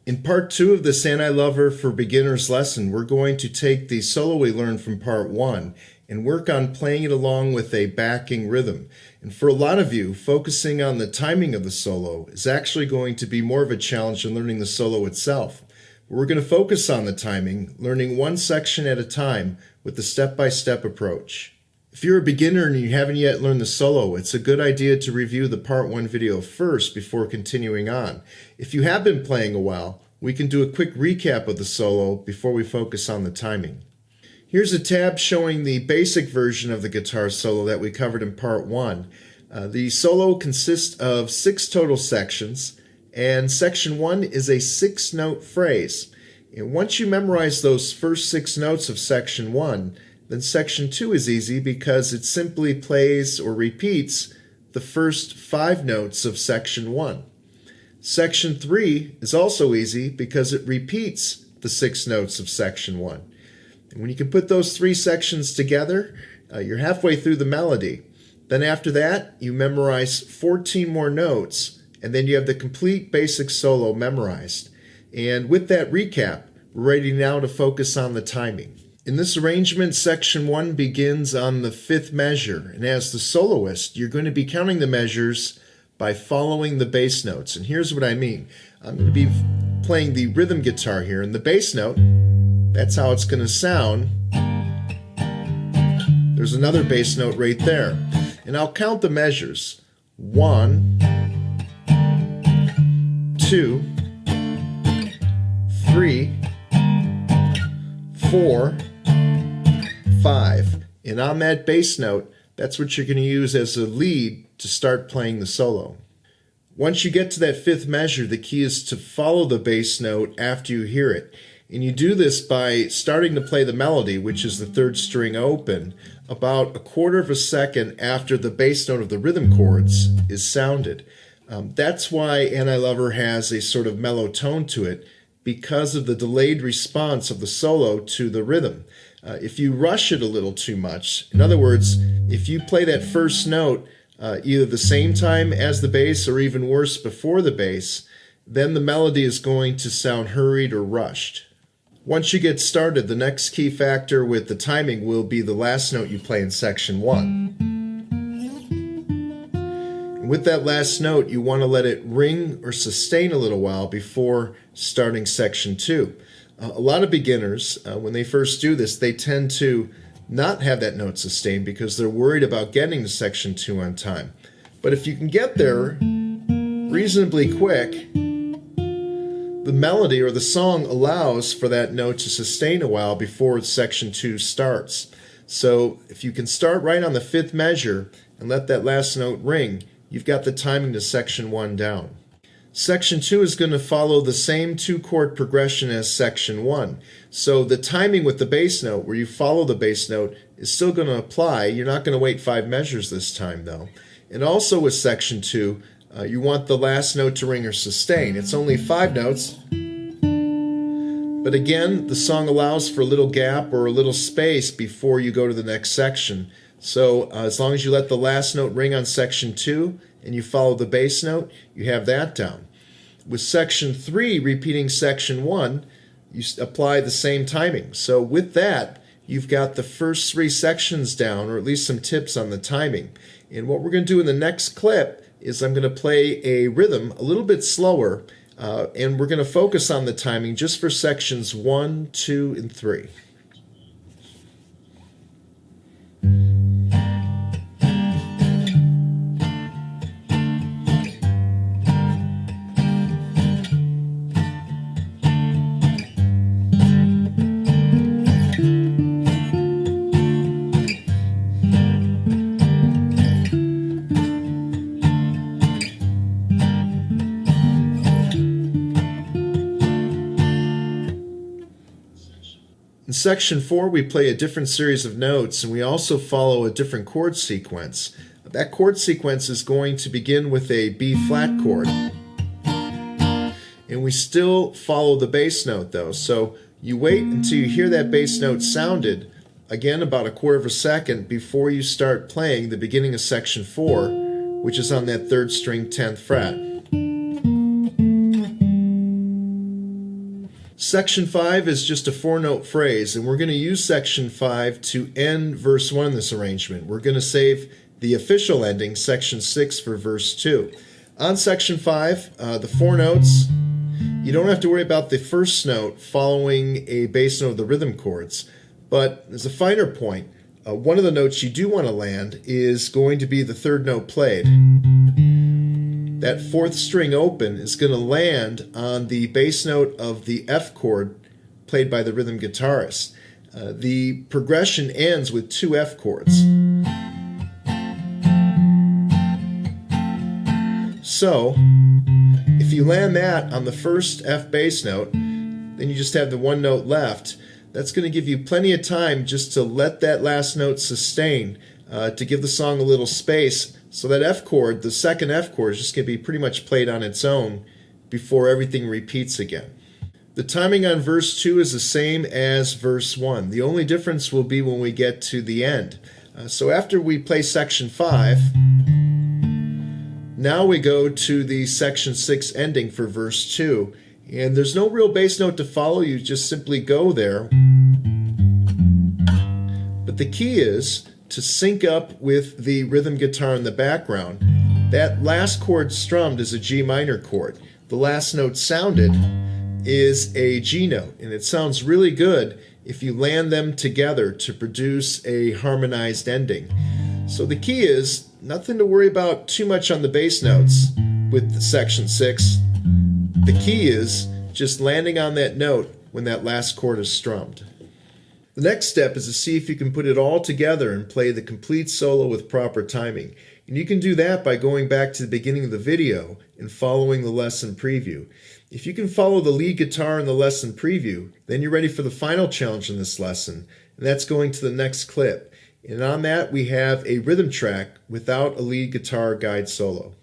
In part 2 of this Anti-Lover for Beginners lesson, we're going to take the solo we learned from part 1 and work on playing it along with a backing rhythm. And for a lot of you, focusing on the timing of the solo is actually going to be more of a challenge than learning the solo itself. We're going to focus on the timing, learning one section at a time with the step-by-step approach. If you're a beginner and you haven't yet learned the solo, it's a good idea to review the part 1 video first before continuing on. If you have been playing a while, we can do a quick recap of the solo before we focus on the timing. Here's a tab showing the basic version of the guitar solo that we covered in part 1. The solo consists of 6 total sections, and section 1 is a 6-note phrase. And once you memorize those first 6 notes of section 1, then section 2 is easy because it simply plays or repeats the first 5 notes of section 1. Section 3 is also easy because it repeats the 6 notes of section 1. And when you can put those 3 sections together, you're halfway through the melody. Then after that, you memorize 14 more notes, and then you have the complete basic solo memorized. And with that recap, we're ready now to focus on the timing. In this arrangement, section 1 begins on the 5th measure, and as the soloist, you're going to be counting the measures by following the bass notes. And here's what I mean. I'm going to be playing the rhythm guitar here, and the bass note, that's how it's going to sound. There's another bass note right there. And I'll count the measures. 1, 2, 3, 4, 5. And on that bass note, that's what you're going to use as a lead to start playing the solo. Once you get to that 5th measure, the key is to follow the bass note after you hear it. And you do this by starting to play the melody, which is the 3rd string open, about 1/4 of a second after the bass note of the rhythm chords is sounded. That's why Anti-Lover has a sort of mellow tone to it, because of the delayed response of the solo to the rhythm. If you rush it a little too much, in other words, if you play that first note either the same time as the bass or even worse before the bass, then the melody is going to sound hurried or rushed. Once you get started, the next key factor with the timing will be the last note you play in section 1. And with that last note, you want to let it ring or sustain a little while before starting section 2. A lot of beginners, when they first do this, they tend to not have that note sustained because they're worried about getting to section 2 on time. But if you can get there reasonably quick, the melody or the song allows for that note to sustain a while before section 2 starts. So if you can start right on the 5th measure and let that last note ring, you've got the timing to section 1 down. Section 2 is going to follow the same 2-chord progression as section 1. So the timing with the bass note, where you follow the bass note, is still going to apply. You're not going to wait 5 measures this time, though. And also with section 2, you want the last note to ring or sustain. It's only 5 notes. But again, the song allows for a little gap or a little space before you go to the next section. So as long as you let the last note ring on section 2, and you follow the bass note, you have that down. With section 3 repeating section 1, you apply the same timing. So with that, you've got the first 3 sections down, or at least some tips on the timing. And what we're going to do in the next clip is I'm going to play a rhythm a little bit slower, and we're going to focus on the timing just for sections 1, 2, and 3. In section 4, we play a different series of notes, and we also follow a different chord sequence. That chord sequence is going to begin with a B flat chord. And we still follow the bass note though, so you wait until you hear that bass note sounded, again about a quarter of a second before you start playing the beginning of section 4, which is on that 3rd string 10th fret. Section 5 is just a 4-note phrase, and we're going to use section 5 to end verse 1 in this arrangement. We're going to save the official ending, section 6, for verse 2. On section 5, the 4 notes, you don't have to worry about the first note following a bass note of the rhythm chords, but as a finer point, one of the notes you do want to land is going to be the 3rd note played. That 4th string open is going to land on the bass note of the F chord played by the rhythm guitarist. The progression ends with 2 F chords. So, if you land that on the first F bass note, then you just have the 1 note left. That's going to give you plenty of time just to let that last note sustain, to give the song a little space. So that F chord, the 2nd F chord, is just going to be pretty much played on its own before everything repeats again. The timing on verse 2 is the same as verse 1. The only difference will be when we get to the end. So after we play section 5, now we go to the section 6 ending for verse 2. And there's no real bass note to follow, you just simply go there. But the key is to sync up with the rhythm guitar in the background. That last chord strummed is a G minor chord. The last note sounded is a G note, and it sounds really good if you land them together to produce a harmonized ending. So the key is nothing to worry about too much on the bass notes with the section 6. The key is just landing on that note when that last chord is strummed. The next step is to see if you can put it all together and play the complete solo with proper timing. And you can do that by going back to the beginning of the video and following the lesson preview. If you can follow the lead guitar in the lesson preview, then you're ready for the final challenge in this lesson, and that's going to the next clip. And on that we have a rhythm track without a lead guitar guide solo.